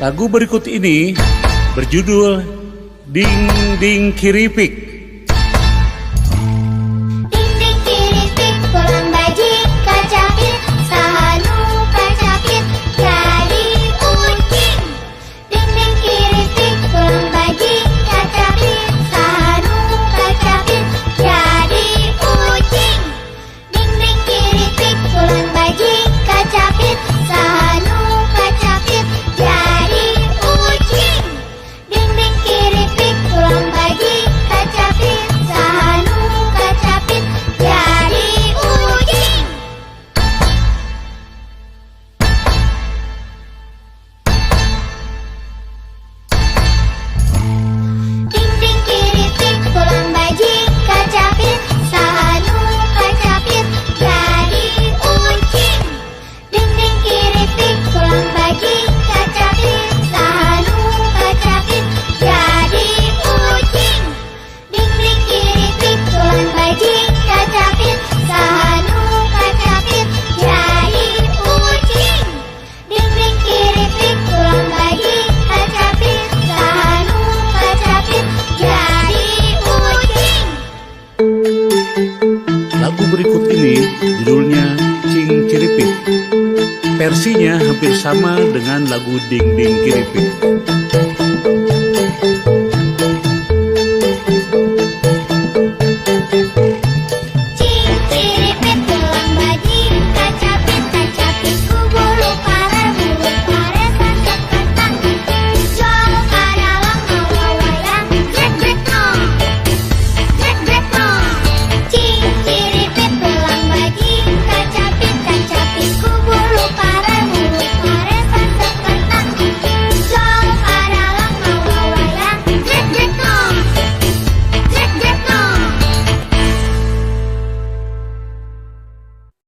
Lagu berikut ini berjudul Ding Ding Kiripik. Ding ding kiripik pulang bajik kacapit sahanu kacapit jadi ucing. Ding ding kiripik pulang bajik kacapit sahanu kacapit jadi ucing. Ding ding kiripik pulang bajik kacapit sahanu kacapit jadi ucing. Ding ding kiripik pulang bajik kacapit sahanu kacapit jadi ucing. Ding ding kiripik pulang bajik kacapit sahanu kacapit jadi ucing. Ding ding kiripik pulang bajik kacapit sahanu kacapit jadi ucing. Ding ding kiripik pulang bajik kacapit sahanu kacapit jadi ucing. Ding ding kiripik pulang bajik kacapit sahanu kacapit jadi ucing. Lagu berikut ini judulnya Cing Ciripik. Versinya hampir sama dengan lagu Ding Ding Kiripik.